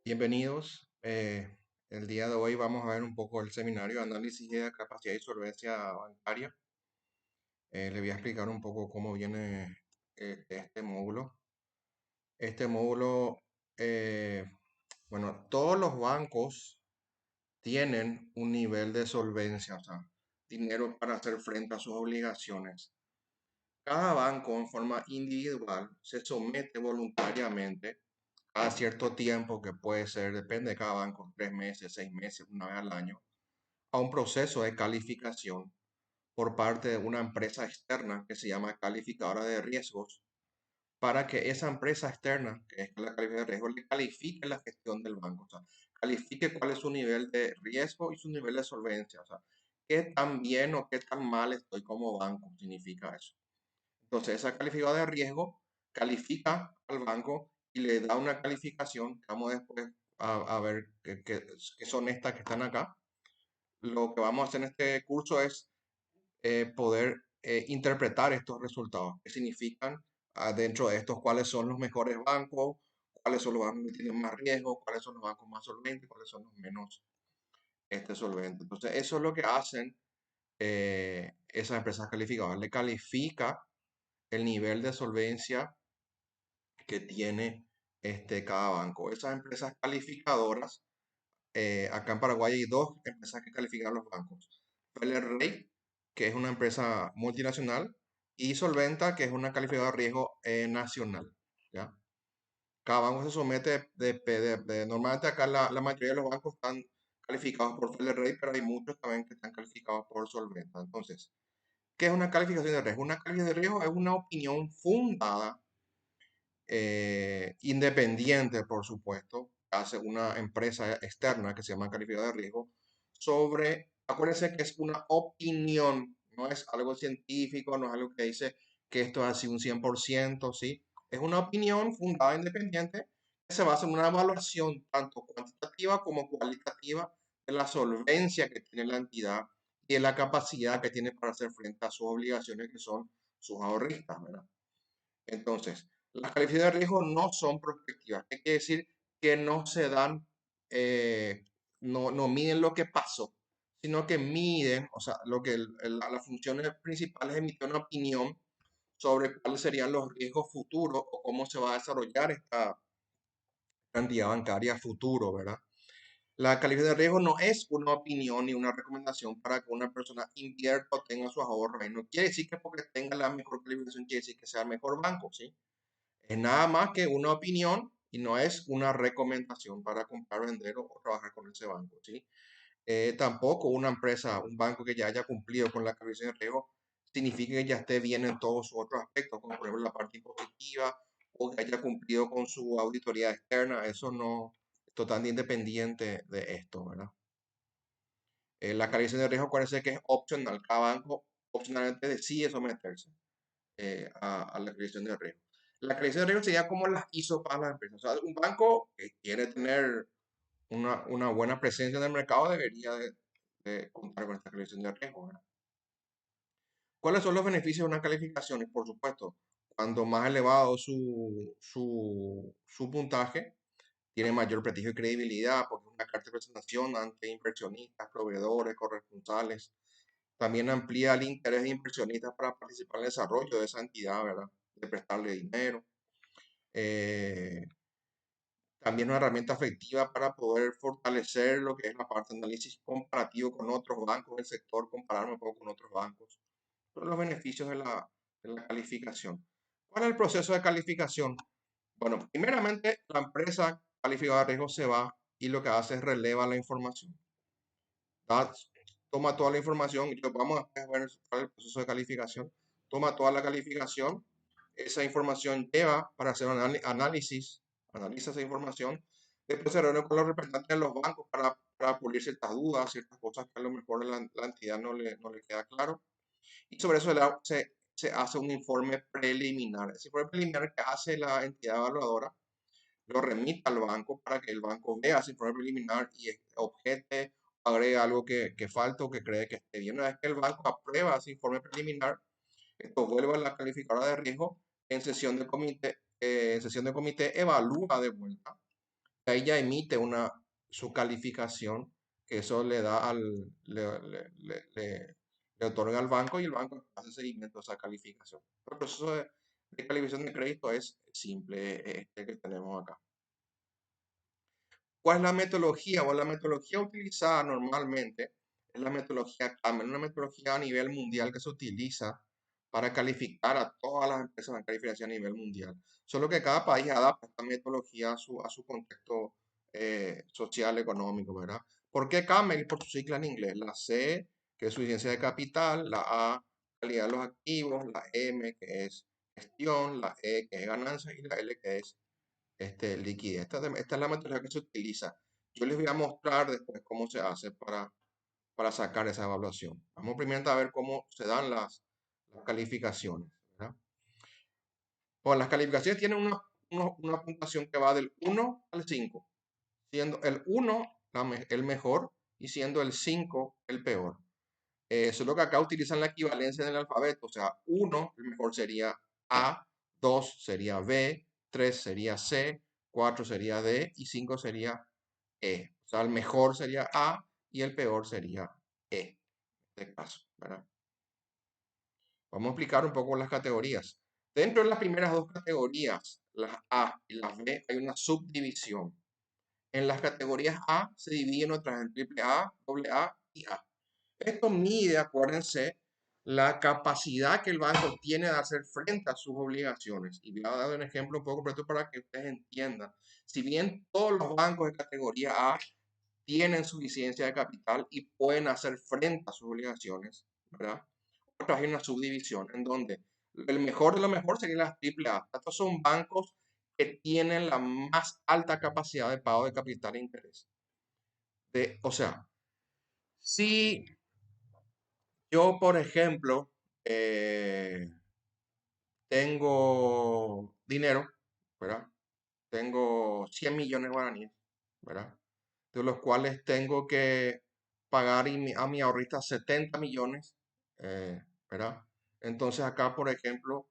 Bienvenidos. El día de hoy vamos a ver un poco el seminario de análisis de capacidad y solvencia bancaria. Le voy a explicar un poco cómo viene este módulo. Este módulo, eh, bueno, todos los bancos tienen un nivel de solvencia, o sea, dinero para hacer frente a sus obligaciones. Cada banco en forma individual se somete voluntariamente a cierto tiempo, que puede ser, depende de cada banco, 3 meses, 6 meses, una vez al año, a un proceso de calificación por parte de una empresa externa que se llama calificadora de riesgos, para que esa empresa externa, que es la calificadora de riesgos, le califique la gestión del banco, o sea, califique cuál es su nivel de riesgo y su nivel de solvencia, o sea, qué tan bien o qué tan mal estoy como banco, significa eso. Entonces, esa calificadora de riesgo califica al banco y le da una calificación. Vamos después a ver qué son estas que están acá. Lo que vamos a hacer en este curso es poder interpretar estos resultados. ¿Qué significan dentro de estos? ¿Cuáles son los mejores bancos? ¿Cuáles son los bancos que tienen más riesgo? ¿Cuáles son los bancos más solventes? ¿Cuáles son los menos solventes? Entonces, eso es lo que hacen esas empresas calificadoras. Le califica el nivel de solvencia que tiene cada banco. Esas empresas calificadoras, acá en Paraguay hay dos empresas que califican los bancos. Feller Rey, que es una empresa multinacional, y Solventa, que es una calificadora de riesgo nacional. ¿Ya? Cada banco se somete, normalmente acá la mayoría de los bancos están calificados por Feller Rey, pero hay muchos también que están calificados por Solventa. Entonces, ¿qué es una calificación de riesgo? Una calificación de riesgo es una opinión fundada, independiente, por supuesto, hace una empresa externa que se llama calificadora de riesgo, sobre, acuérdense que es una opinión, no es algo científico, no es algo que dice que esto es así un 100%, ¿sí? Es una opinión fundada independiente que se basa en una evaluación tanto cuantitativa como cualitativa de la solvencia que tiene la entidad y de la capacidad que tiene para hacer frente a sus obligaciones, que son sus ahorristas, ¿verdad? Entonces, las calificaciones de riesgo no son prospectivas. ¿Qué quiere decir? Que no se dan, no miden lo que pasó, sino que miden, o sea, lo que la función principal es emitir una opinión sobre cuáles serían los riesgos futuros o cómo se va a desarrollar esta cantidad bancaria futuro, ¿verdad? La calificación de riesgo no es una opinión ni una recomendación para que una persona invierta o tenga sus ahorros. Y no quiere decir que porque tenga la mejor calificación quiere decir que sea el mejor banco, ¿sí? Es nada más que una opinión y no es una recomendación para comprar, vender o trabajar con ese banco, ¿sí? Tampoco una empresa, un banco que ya haya cumplido con la calificación de riesgo significa que ya esté bien en todos sus otros aspectos, como por ejemplo la parte impositiva o que haya cumplido con su auditoría externa. Eso no es totalmente independiente de esto, ¿verdad? La calificación de riesgo parece que es opcional. Cada banco opcionalmente decide someterse a la calificación de riesgo. La calificación de riesgo sería como las hizo para las empresas. O sea, un banco que quiere tener una buena presencia en el mercado debería de contar con esta calificación de riesgo, ¿verdad? ¿Cuáles son los beneficios de una calificación? Y por supuesto, cuando más elevado su puntaje, tiene mayor prestigio y credibilidad, porque es una carta de presentación ante inversionistas, proveedores, corresponsales. También amplía el interés de inversionistas para participar en el desarrollo de esa entidad, ¿verdad? De prestarle dinero. Eh, También una herramienta efectiva para poder fortalecer lo que es la parte de análisis comparativo con otros bancos del sector, compararme un poco con otros bancos. Son los beneficios de la calificación. ¿Cuál es el proceso de calificación? Bueno, primeramente la empresa calificada de riesgo se va y lo que hace es releva la información. Da- Toma toda la información y vamos a ver cuál es el proceso de calificación. Toma toda la calificación, esa información lleva para hacer un análisis, analiza esa información, después se reúne con los representantes de los bancos para pulir ciertas dudas, ciertas cosas que a lo mejor la entidad no le queda claro, y sobre eso se hace un informe preliminar. Ese informe preliminar que hace la entidad evaluadora lo remite al banco para que el banco vea ese informe preliminar y objete, agregue algo que falte o que cree que esté bien. Una vez que el banco aprueba ese informe preliminar, esto vuelve a la calificadora de riesgo en sesión de comité evalúa de vuelta Ahí ya emite su calificación, que eso le da le otorga al banco y el banco hace seguimiento a esa calificación. El proceso de calificación de crédito es simple, este que tenemos acá. ¿Cuál es la metodología? O la metodología utilizada normalmente es la metodología CAMEL, una metodología a nivel mundial que se utiliza para calificar a todas las empresas bancarias y financieras a nivel mundial. Solo que cada país adapta esta metodología a su contexto social, económico, ¿verdad? ¿Por qué CAMEL? Por su sigla en inglés. La C, que es suficiencia de capital, la A, calidad de los activos, la M, que es gestión, la E, que es ganancia, y la L, que es liquidez. Esta es la metodología que se utiliza. Yo les voy a mostrar después cómo se hace para sacar esa evaluación. Vamos primero a ver cómo se dan las calificaciones, ¿verdad? Bueno, las calificaciones tienen una puntuación que va del 1 al 5, siendo el 1 el mejor y siendo el 5 el peor. Solo que acá utilizan la equivalencia en el alfabeto, o sea, 1, el mejor sería A, 2 sería B, 3 sería C, 4 sería D y 5 sería E. O sea, el mejor sería A y el peor sería E, en este caso, ¿verdad? Vamos a explicar un poco las categorías. Dentro de las primeras dos categorías, las A y las B, hay una subdivisión. En las categorías A se dividen otras en triple A, doble A y A. Esto mide, acuérdense, la capacidad que el banco tiene de hacer frente a sus obligaciones. Y voy a dar un ejemplo un poco completo para que ustedes entiendan. Si bien todos los bancos de categoría A tienen suficiencia de capital y pueden hacer frente a sus obligaciones, ¿verdad? Otras hay una subdivisión en donde el mejor de lo mejor sería las triple A. Estos son bancos que tienen la más alta capacidad de pago de capital e interés. O sea, si yo, por ejemplo, eh, tengo dinero, ¿verdad? Tengo 100 millones de guaraníes, ¿verdad? De los cuales tengo que pagar a mi ahorrista 70 millones, ¿verdad? Entonces acá, por ejemplo,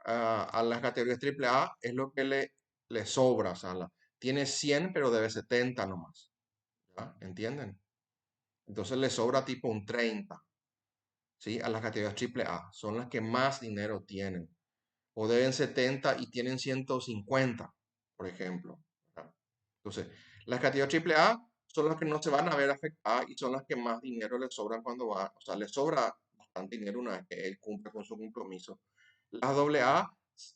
a las categorías triple A es lo que le sobra, o sea, tiene 100 pero debe 70 nomás, ¿ya? ¿Entienden? Entonces le sobra tipo un 30, ¿sí? A las categorías triple A, son las que más dinero tienen, o deben 70 y tienen 150, por ejemplo, ¿verdad? Entonces, las categorías triple A son las que no se van a ver afectadas y son las que más dinero les sobran cuando va, o sea, les sobra bastante dinero una vez que él cumple con su compromiso. Las doble A,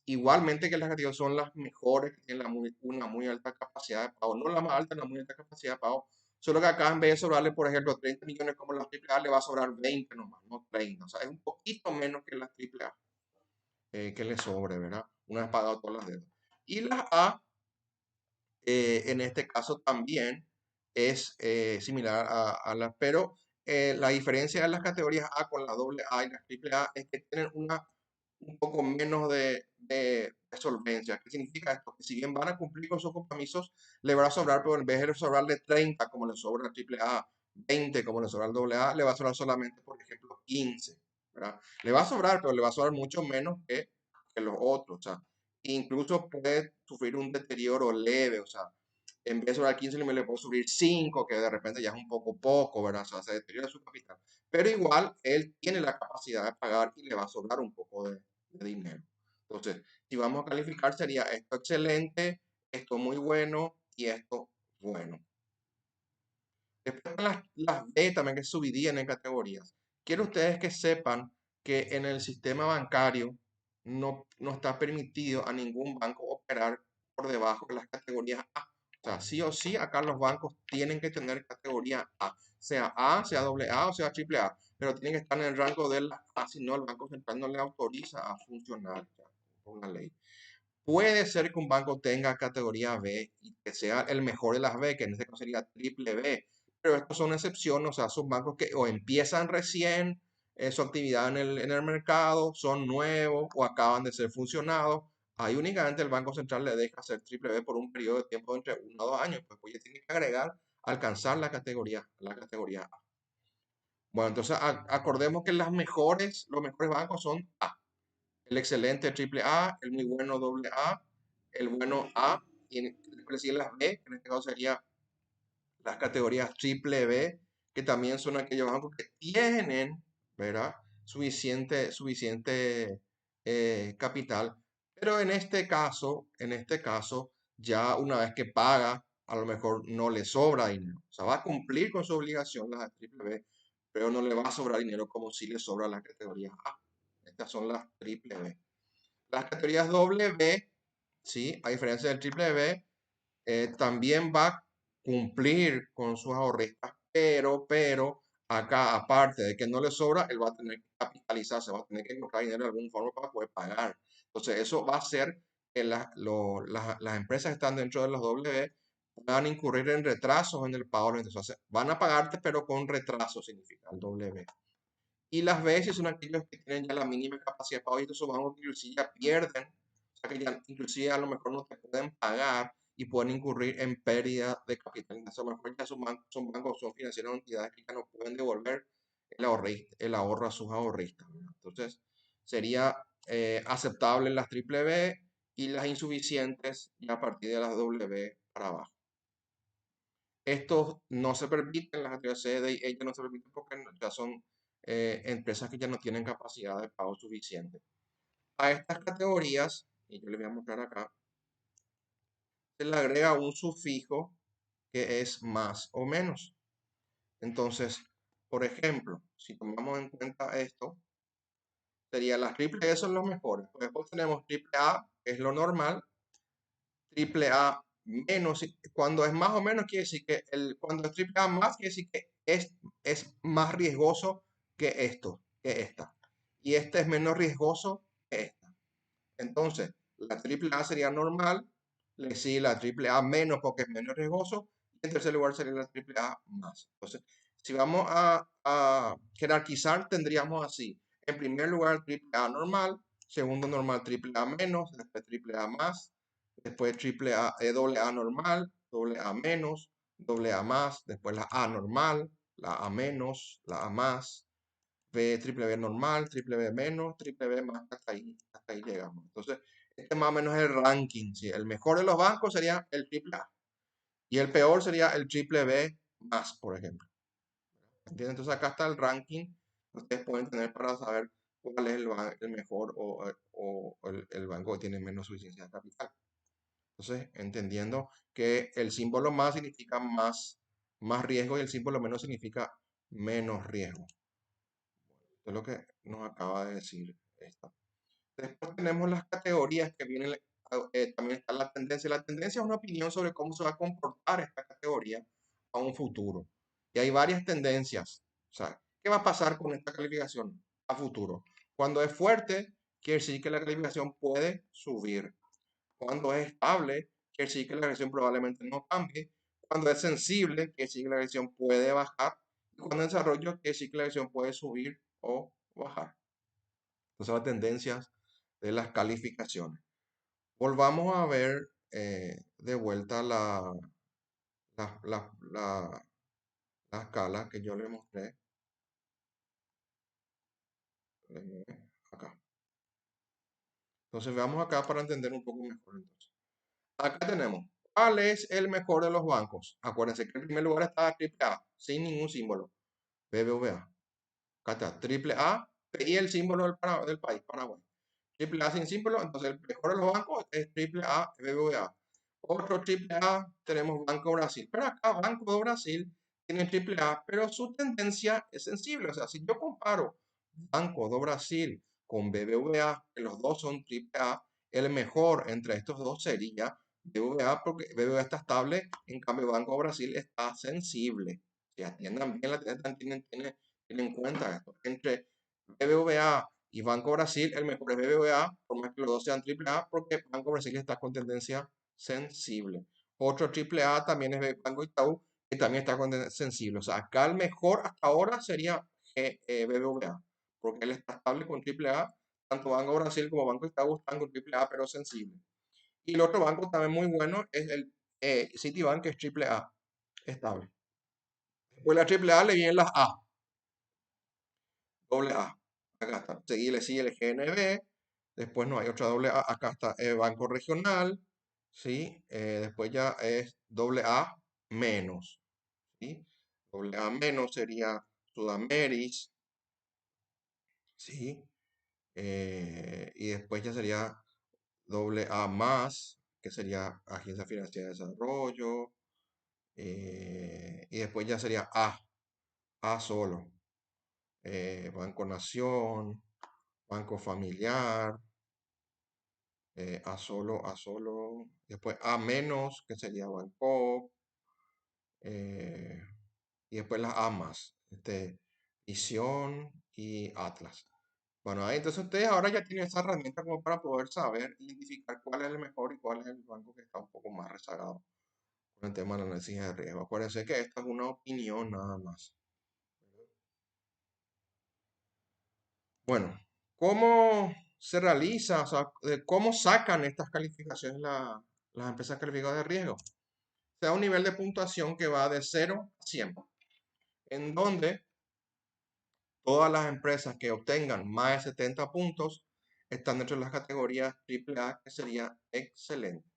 igualmente que las categorías son las mejores, que tienen una muy alta capacidad de pago, no la más alta, la muy alta capacidad de pago, solo que acá en vez de sobrarle, por ejemplo, 30 millones como las triple A, le va a sobrar 20 nomás, no 30, o sea, es un poquito menos que las triple A, que le sobre, ¿verdad? Una vez pagado todas las deudas. Y las A, en este caso también es similar a las, pero la diferencia de las categorías A con la doble A y la triple A es que tienen un poco menos de solvencia. ¿Qué significa esto? Que si bien van a cumplir con sus compromisos, le va a sobrar, pero en vez de sobrarle 30 como le sobra a triple A, 20 como le sobra al doble A, le va a sobrar solamente, por ejemplo, 15, ¿verdad? Le va a sobrar, pero le va a sobrar mucho menos que los otros. O sea, incluso puede sufrir un deterioro leve, o sea, en vez de sobrar 15 le puede subir 5, que de repente ya es un poco, ¿verdad? O sea, se deteriora su capital. Pero igual él tiene la capacidad de pagar y le va a sobrar un poco de dinero. Entonces, si vamos a calificar, sería esto excelente, esto muy bueno y esto bueno. Después las B también que subidían en categorías. Quiero ustedes que sepan que en el sistema bancario no está permitido a ningún banco operar por debajo de las categorías A. O sea, sí o sí, acá los bancos tienen que tener categoría A, sea doble A o sea triple A, pero tienen que estar en el rango de la A, si no el Banco Central no le autoriza a funcionar ya, por la ley. Puede ser que un banco tenga categoría B y que sea el mejor de las B, que en este caso sería triple B, pero estos son excepciones, o sea, son bancos que o empiezan recién su actividad en el mercado, son nuevos o acaban de ser funcionados. Ahí únicamente el Banco Central le deja hacer triple B por un periodo de tiempo de entre 1 a 2 años, pues ya tiene que agregar, alcanzar la categoría A. Bueno, entonces acordemos que los mejores bancos son A, el excelente triple A, el muy bueno doble A, el bueno A después le siguen las B, que en este caso sería las categorías triple B, que también son aquellos bancos que tienen, ¿verdad? Suficiente capital. Pero en este caso, ya una vez que paga, a lo mejor no le sobra dinero. O sea, va a cumplir con su obligación las triple B, pero no le va a sobrar dinero como si le sobra las categorías A. Estas son las triple B. Las categorías doble B, ¿sí? A diferencia del triple B, también va a cumplir con sus ahorristas, pero acá, aparte de que no le sobra, él va a tener que capitalizarse, va a tener que encontrar dinero de alguna forma para poder pagar. Entonces, eso va a hacer que las empresas que están dentro de los W puedan incurrir en retrasos en el pago. Entonces, van a pagarte, pero con retraso, significa el W. Y las veces son aquellos que tienen ya la mínima capacidad de pago y estos son bancos que inclusive ya pierden, o sea que ya inclusive a lo mejor no te pueden pagar y pueden incurrir en pérdida de capital. Entonces, a lo mejor ya son bancos, son financieros, entidades que ya no pueden devolver el ahorro a sus ahorristas, ¿verdad? Entonces, sería aceptable las triple B y las insuficientes y a partir de las W para abajo. Estos no se permiten, las categorías C, D y E ya no se permiten porque ya son empresas que ya no tienen capacidad de pago suficiente. A estas categorías, y yo les voy a mostrar acá, se le agrega un sufijo que es más o menos. Entonces, por ejemplo, si tomamos en cuenta esto, sería las triple E son los mejores. Pues después tenemos triple A, que es lo normal, triple A menos, cuando es más o menos quiere decir que cuando es triple A más quiere decir que es más riesgoso que esta. Y este es menos riesgoso que esta. Entonces, la triple A sería normal, le sigue la triple A menos porque es menos riesgoso, y en tercer lugar sería la triple A más. Entonces, si vamos a jerarquizar, tendríamos así. En primer lugar, triple A normal, segundo normal, triple A menos, después triple A más, después triple A, doble A normal, doble A menos, doble A más, después la A normal, la A menos, la A más, B, triple B normal, triple B menos, triple B más, hasta ahí llegamos. Entonces, este más o menos es el ranking, ¿sí? El mejor de los bancos sería el triple A y el peor sería el triple B más, por ejemplo. ¿Entienden? Entonces, acá está el ranking que ustedes pueden tener para saber cuál es el mejor o el banco que tiene menos suficiencia de capital. Entonces, entendiendo que el símbolo más significa más riesgo y el símbolo menos significa menos riesgo. Esto es lo que nos acaba de decir esta. Después tenemos las categorías que vienen, también está la tendencia. La tendencia es una opinión sobre cómo se va a comportar esta categoría a un futuro. Y hay varias tendencias. O sea, ¿qué va a pasar con esta calificación a futuro? Cuando es fuerte, quiere decir que la calificación puede subir. Cuando es estable, quiere decir que la calificación probablemente no cambie. Cuando es sensible, quiere decir que la calificación puede bajar. Y cuando es desarrollo, quiere decir que la calificación puede subir o bajar. Entonces, son las tendencias de las calificaciones. Volvamos a ver de vuelta la, la, la- la escala que yo le mostré. Acá. Entonces, veamos acá para entender un poco mejor. Entonces, acá tenemos, ¿cuál es el mejor de los bancos? Acuérdense que en primer lugar está triple A, sin ningún símbolo, BBVA. Acá está triple A y el símbolo del país, Paraguay. Triple A sin símbolo, entonces el mejor de los bancos es triple A BBVA. Otro triple A tenemos Banco Brasil, pero acá Banco de Brasil tiene triple A, pero su tendencia es sensible. O sea, si yo comparo Banco do Brasil con BBVA, que los dos son triple A, el mejor entre estos dos sería BBVA porque BBVA está estable, en cambio Banco do Brasil está sensible. Si atiendan bien, tienen en cuenta esto. Entre BBVA y Banco Brasil, el mejor es BBVA, por más que los dos sean triple A, porque Banco Brasil está con tendencia sensible. Otro triple A también es Banco Itaú, que también está con tendencia sensible. O sea, acá el mejor hasta ahora sería BBVA, porque él está estable con triple A. Tanto Banco Brasil como Banco Itaú están con triple A, pero sensible. Y el otro banco también muy bueno es el Citibank, que es triple A, estable. Pues la triple A le vienen las A, doble A. Acá está. Le sigue el GNB. Después no hay otra doble A. Acá está el Banco Regional. ¿sí? Después ya es doble A menos, ¿sí? Doble A menos sería Sudameris, ¿sí? Y después ya sería doble A más, que sería Agencia Financiera de Desarrollo. Y después ya sería A solo. Banco Nación, Banco Familiar, A solo. Después A menos, que sería Banco. eh, y después las A más, Visión y Atlas. Bueno, ahí entonces ustedes ahora ya tienen esa herramienta como para poder saber, identificar cuál es el mejor y cuál es el banco que está un poco más rezagado con el tema del análisis de riesgo. Acuérdense que esta es una opinión nada más. Bueno, ¿cómo se realiza? O sea, ¿cómo sacan estas calificaciones las empresas calificadoras de riesgo? Se da un nivel de puntuación que va de 0 a 100, en donde todas las empresas que obtengan más de 70 puntos están dentro de las categorías AAA, que sería excelente,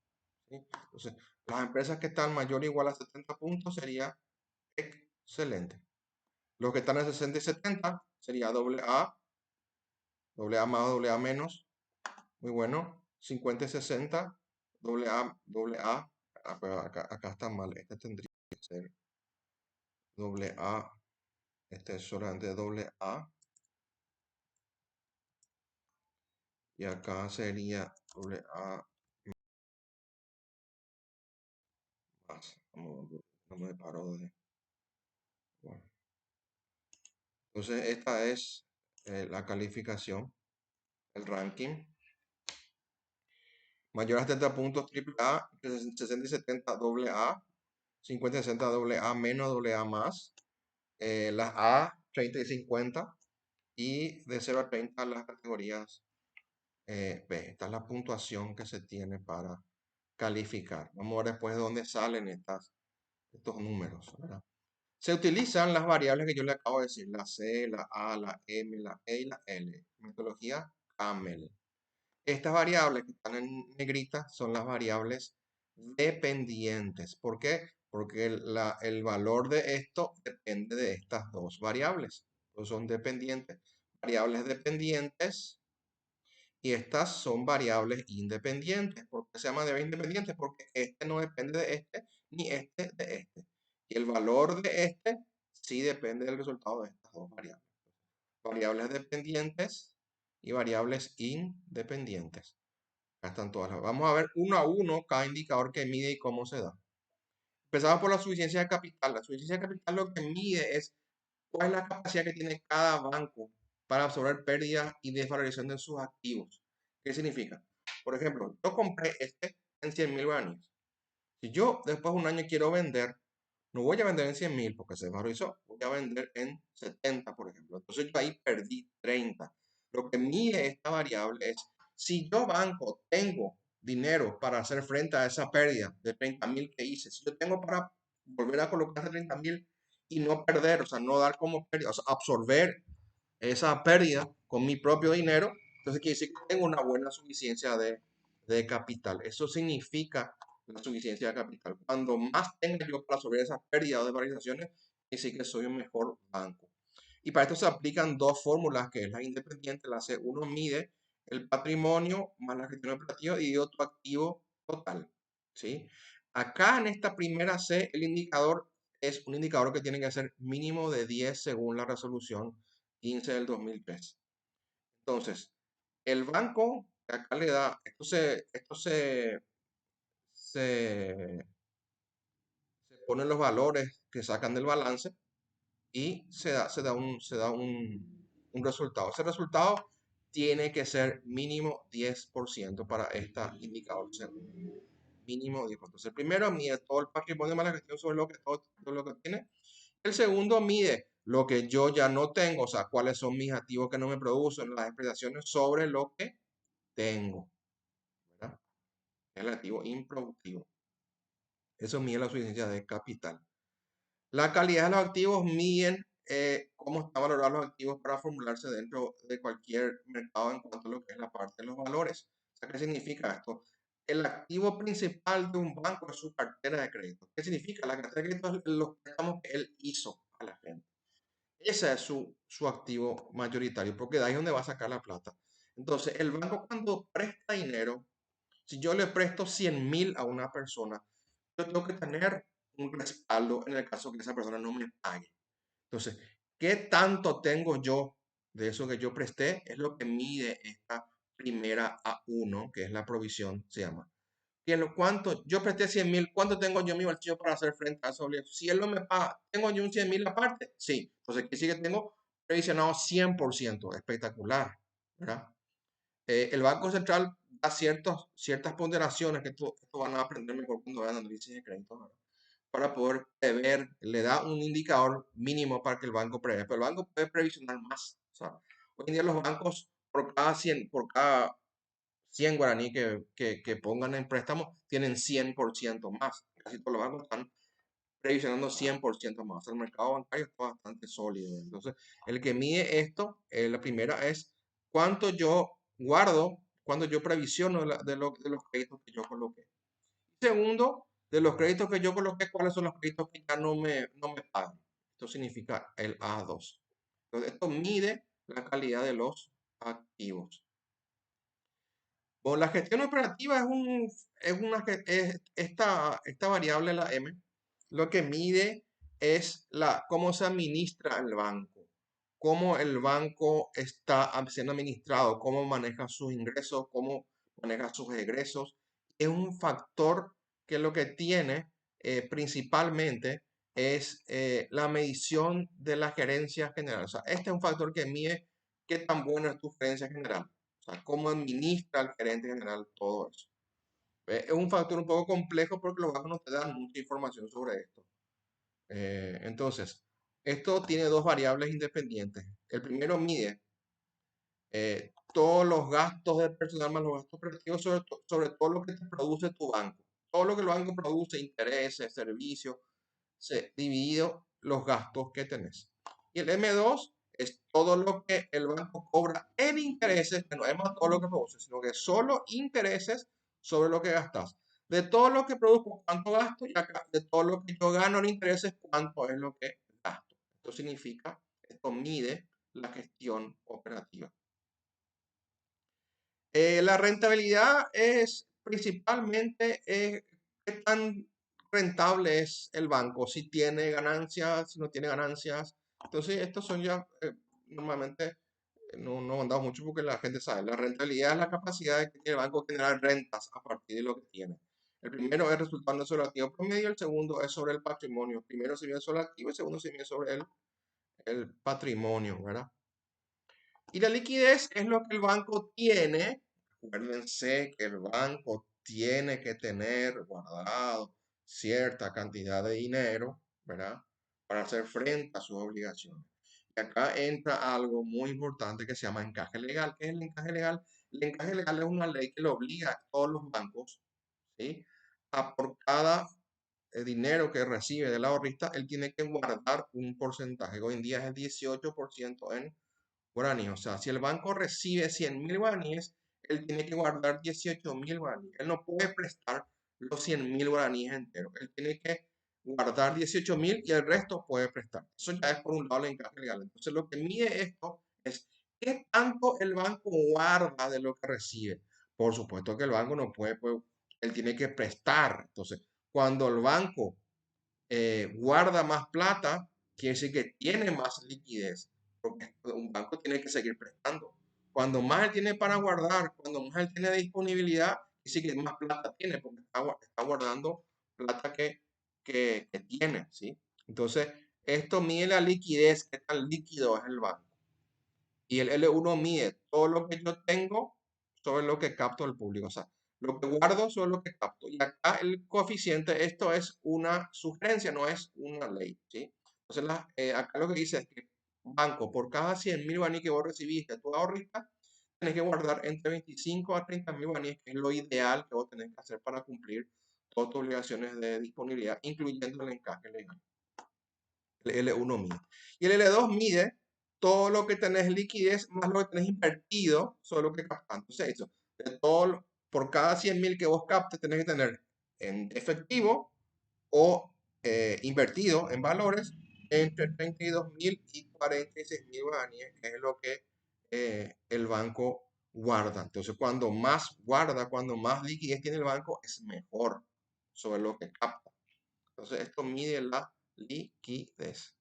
¿sí? Entonces, las empresas que están mayor o igual a 70 puntos sería excelente. Los que están en 60 y 70 sería doble A más, doble A menos, muy bueno. 50 y 60, doble A, doble A. Pero acá está mal, este tendría que ser doble A, este es solamente doble A. Y acá sería doble A más. No me paro de. Bueno. Entonces, esta es la calificación, el ranking. Mayor a 70 puntos AAA, 60 y 70 doble A, 50 y 60 doble A menos doble A más. Las A 30 y 50 y de 0 a 30 las categorías B. Esta es la puntuación que se tiene para calificar. Vamos a ver después de dónde salen estos números, ¿verdad? Se utilizan las variables que yo le acabo de decir, la C, la A, la M, la E y la L. Metodología CAMEL. Estas variables que están en negrita son las variables dependientes. ¿Por qué? Porque el valor de esto depende de estas dos variables. Entonces son dependientes. Variables dependientes y estas son variables independientes. ¿Por qué se llama de independientes? Porque este no depende de este, ni este de este. Y el valor de este sí depende del resultado de estas dos variables. Variables dependientes y variables independientes. Acá están todas. Vamos a ver uno a uno cada indicador que mide y cómo se da. Empezamos por la suficiencia de capital. La suficiencia de capital lo que mide es cuál es la capacidad que tiene cada banco para absorber pérdidas y desvalorización de sus activos. ¿Qué significa? Por ejemplo, yo compré este en 100.000 guaraníes. Si yo después de un año quiero vender, no voy a vender en 100.000 porque se valorizó, voy a vender en 70, por ejemplo. Entonces yo ahí perdí 30. Lo que mide esta variable es si yo banco tengo dinero para hacer frente a esa pérdida de 30.000 que hice, si yo tengo para volver a colocar 30.000 y no perder, o sea, no dar como pérdida, o sea, absorber esa pérdida con mi propio dinero, entonces quiere decir que tengo una buena suficiencia de capital. Eso significa la suficiencia de capital. Cuando más tenga yo para absorber esas pérdidas o desvalorizaciones, quiere decir que soy un mejor banco. Y para esto se aplican dos fórmulas, que es la independiente, la C. Uno mide el patrimonio más la gestión operativa y otro activo total, ¿sí? Acá en esta primera C, el indicador es un indicador que tiene que ser mínimo de 10 según la resolución 15 del 2003. Entonces, el banco acá le da, se ponen los valores que sacan del balance y se da un resultado. Ese resultado tiene que ser mínimo 10% para este indicador segundo. Mínimo 10%. Entonces, el primero mide todo el patrimonio más la gestión sobre todo lo que tiene. El segundo mide lo que yo ya no tengo, o sea, cuáles son mis activos que no me producen las expresiones sobre lo que tengo, ¿verdad? El activo improductivo. Eso mide la suficiencia de capital. La calidad de los activos miden cómo están valorados los activos para formularse dentro de cualquier mercado en cuanto a lo que es la parte de los valores. O sea, ¿qué significa esto? el activo principal de un banco es su cartera de crédito. ¿Qué significa? La cartera de crédito es los préstamos que él hizo a la gente. Ese es su activo mayoritario, porque de ahí es donde va a sacar la plata. Entonces, el banco cuando presta dinero, si yo le presto 100.000 a una persona, yo tengo que tener un respaldo en el caso que esa persona no me pague. Entonces, ¿qué tanto tengo yo de eso que yo presté? Es lo que mide esta primera A1, que es la provisión, se llama. Y en lo cuánto, yo presté 100.000, ¿cuánto tengo yo en mi bolsillo para hacer frente a eso? Si él no me paga, ¿tengo yo un 100.000 aparte? Sí. Entonces, ¿qué sigue? Tengo previsionado 100%. Espectacular, ¿verdad? El Banco Central da ciertas ponderaciones que esto van a aprender mejor cuando vean análisis de crédito, ¿verdad? Para poder prever, le da un indicador mínimo para que el banco prevé, pero el banco puede previsionar más. O sea, hoy en día los bancos por cada 100 guaraní que pongan en préstamo, tienen 100% más. Casi todos los bancos están previsionando 100% más. El mercado bancario está bastante sólido. Entonces, el que mide esto, la primera es cuánto yo guardo, cuánto yo previsiono de los créditos que yo coloqué. Segundo, de los créditos que yo coloqué, cuáles son los créditos que ya no me pagan. Esto significa el A2. Entonces, esto mide la calidad de los activos. Bueno, la gestión operativa esta variable, la M, lo que mide es cómo se administra el banco, cómo el banco está siendo administrado, cómo maneja sus ingresos, cómo maneja sus egresos. Es un factor que lo que tiene principalmente es la medición de la gerencia general. O sea, este es un factor que mide qué tan buena es tu gerencia general. O sea, cómo administra el gerente general todo eso. Es un factor un poco complejo porque los bancos no te dan mucha información sobre esto. Entonces, esto tiene dos variables independientes. El primero mide todos los gastos de personal más los gastos operativos sobre todo lo que te produce tu banco. Todo lo que el banco produce, intereses, servicios, dividido los gastos que tenés. Y el M2 es todo lo que el banco cobra en intereses, que no es más todo lo que produce, sino que solo intereses sobre lo que gastas. De todo lo que produzco, cuánto gasto, y acá de todo lo que yo gano en intereses, cuánto es lo que gasto. Esto significa, esto mide la gestión operativa. La rentabilidad es principalmente qué tan rentable es el banco, si tiene ganancias, si no tiene ganancias. Entonces, estos son ya normalmente no mandamos mucho porque la gente sabe. La rentabilidad es la capacidad que tiene el banco de generar rentas a partir de lo que tiene. El primero es resultado sobre el activo promedio, el segundo es sobre el patrimonio. Primero se mide sobre el activo y segundo se mide sobre el patrimonio, ¿verdad? Y la liquidez es lo que el banco tiene. Acuérdense que el banco tiene que tener guardado cierta cantidad de dinero, ¿verdad? Para hacer frente a sus obligaciones. Y acá entra algo muy importante que se llama encaje legal. ¿Qué es el encaje legal? El encaje legal es una ley que le obliga a todos los bancos, ¿sí? A por cada dinero que recibe del ahorrista, él tiene que guardar un porcentaje. Hoy en día es el 18% en guaraníes. O sea, si el banco recibe 100.000 guaraníes, él tiene que guardar 18.000 guaraníes. Él no puede prestar los 100.000 guaraníes enteros. Él tiene que guardar 18.000 y el resto puede prestar. Eso ya es por un lado el encaje legal. Entonces, lo que mide esto es qué tanto el banco guarda de lo que recibe. Por supuesto que el banco no puede, pues, él tiene que prestar. Entonces, cuando el banco guarda más plata, quiere decir que tiene más liquidez, porque un banco tiene que seguir prestando. Cuando más él tiene para guardar, cuando más él tiene disponibilidad, quiere decir que más plata tiene, porque está guardando plata que tiene, ¿sí? Entonces, esto mide la liquidez, qué tan líquido es el banco. Y el L1 mide todo lo que yo tengo sobre lo que capto del público. O sea, lo que guardo sobre lo que capto. Y acá el coeficiente, esto es una sugerencia, no es una ley, ¿sí? Entonces, acá lo que dice es que banco, por cada 100.000 guaraníes que vos recibiste, tu ahorrita, tenés que guardar entre 25 a 30.000 guaraníes, que es lo ideal que vos tenés que hacer para cumplir todas tus obligaciones de disponibilidad, incluyendo el encaje legal. El L1 mide. Y el L2 mide todo lo que tenés liquidez más lo que tenés invertido sobre lo que captas. Entonces, eso, de todo, por cada 100.000 que vos captes, tenés que tener en efectivo o invertido en valores entre 32.000 y 46.000 guaraníes, que es lo que el banco guarda. Entonces, cuando más guarda, cuando más liquidez tiene el banco, es mejor sobre lo que capta. Entonces, esto mide la liquidez.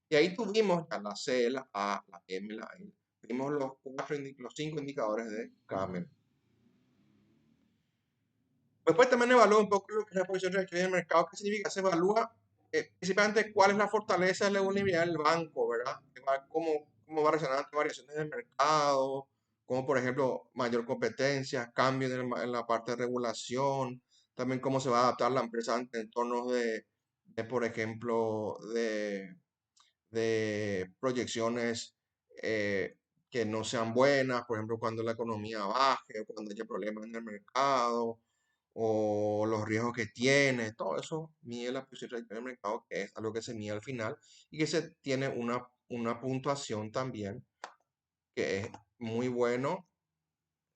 Y ahí tuvimos ya la C, la A, la M, la L. Vimos los 5 indicadores de Camel. Después también evalúa un poco lo que es la posición reactiva en el mercado. ¿Qué significa? Se evalúa principalmente cuál es la fortaleza de la vulnerabilidad del banco, ¿verdad? Cómo va a reaccionar ante variaciones del mercado, como por ejemplo mayor competencia, cambios en la parte de regulación, también cómo se va a adaptar la empresa ante entornos por ejemplo, de proyecciones que no sean buenas, por ejemplo, cuando la economía baje, cuando haya problemas en el mercado, o los riesgos que tiene, todo eso mide la posición del mercado, que es algo que se mide al final y que se tiene una puntuación también, que es muy bueno,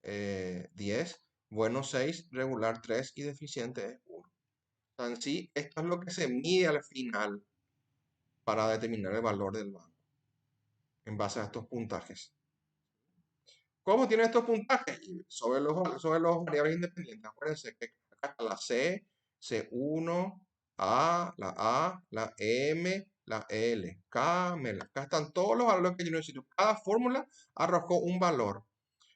10, bueno 6, regular 3 y deficiente es 1. En sí, esto es lo que se mide al final para determinar el valor del banco en base a estos puntajes. ¿Cómo tiene estos puntajes? Y sobre los variables independientes. Acuérdense que acá está la C, C1, la M, la L, K, M. Acá están todos los valores que yo necesito. Cada fórmula arrojó un valor.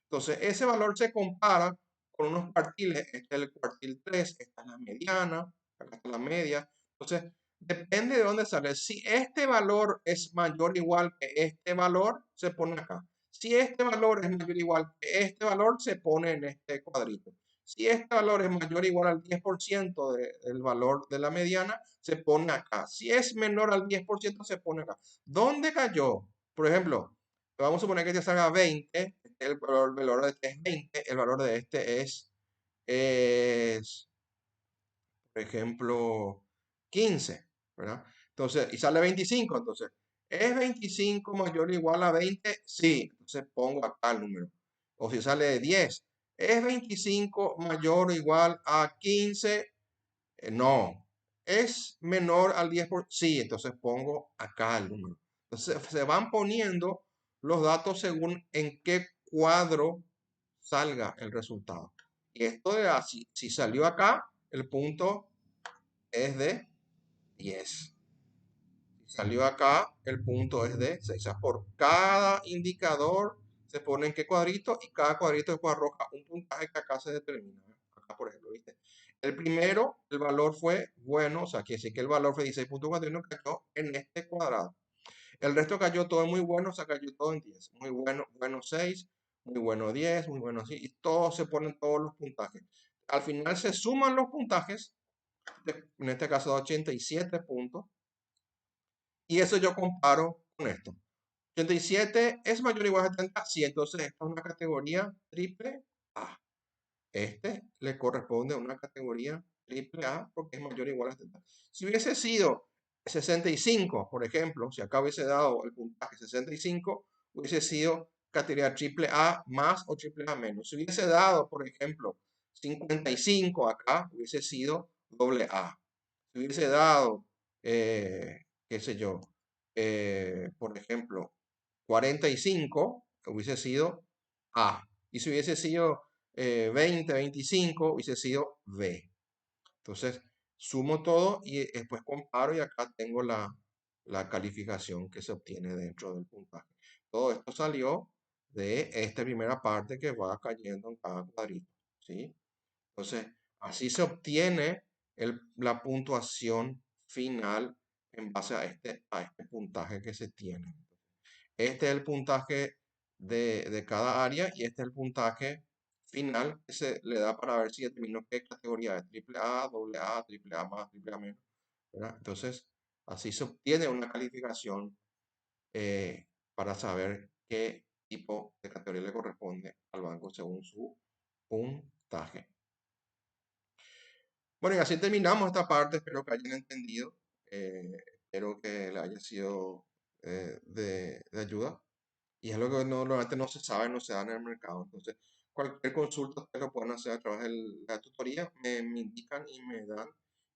Entonces, ese valor se compara con unos cuartiles. Este es el cuartil 3, esta es la mediana, acá está la media. Entonces, depende de dónde sale. Si este valor es mayor o igual que este valor, se pone acá. Si este valor es mayor o igual que este valor, se pone en este cuadrito. Si este valor es mayor o igual al 10% del valor de la mediana, se pone acá. Si es menor al 10%, se pone acá. ¿Dónde cayó? Por ejemplo, vamos a suponer que te salga 20, el valor de este es 20, el valor de este es por ejemplo, 15, ¿verdad? Entonces, y sale 25, entonces, ¿es 25 mayor o igual a 20? Sí, entonces pongo acá el número. O si sale 10, ¿es 25 mayor o igual a 15? No. ¿Es menor al 10%? Sí, entonces pongo acá el número. Entonces, se van poniendo los datos según en qué cuadro salga el resultado. Y esto de así, si salió acá, el punto es de 10. Si salió acá, el punto es de 6. O sea, por cada indicador se pone en qué cuadrito y cada cuadrito después arroja un puntaje que acá se determina. Acá, por ejemplo, ¿viste? El primero, el valor fue bueno, o sea, quiere decir que el valor fue 16.41, cayó en este cuadrado. El resto cayó todo muy bueno, o sea, cayó todo en 10. Muy bueno, bueno 6, muy bueno 10, muy bueno 6, y todos se ponen todos los puntajes. Al final se suman los puntajes, en este caso 87 puntos, y eso yo comparo con esto. 87 es mayor o igual a 70, sí, entonces esta es una categoría triple A. Este le corresponde a una categoría triple A porque es mayor o igual a 70. Si hubiese sido 65, por ejemplo, si acá hubiese dado el puntaje 65, hubiese sido categoría triple A más o triple A menos. Si hubiese dado, por ejemplo, 55 acá, hubiese sido doble A. Si hubiese dado, qué sé yo, por ejemplo, 45, hubiese sido A. Y si hubiese sido 20, 25, hubiese sido B. Entonces, sumo todo y después comparo y acá tengo la calificación que se obtiene dentro del puntaje. Todo esto salió de esta primera parte que va cayendo en cada cuadrito, ¿sí? Entonces, así se obtiene la puntuación final en base a este puntaje que se tiene. Este es el puntaje de cada área y este es el puntaje final que se le da para ver si determinó qué categoría es triple A, doble A, triple A más, triple A menos, ¿verdad? Entonces, así se obtiene una calificación para saber qué tipo de categoría le corresponde al banco según su puntaje. Bueno, y así terminamos esta parte. Espero que hayan entendido. Espero que le haya sido de ayuda. Y es algo que normalmente no se sabe, no se da en el mercado. Entonces, cualquier consulta ustedes lo pueden hacer a través de la tutoría, me indican y me dan,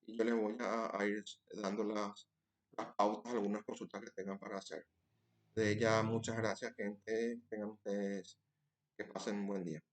y yo les voy a ir dando las pautas, algunas consultas que tengan para hacer. De ella, muchas gracias, gente. Tengan ustedes que pasen un buen día.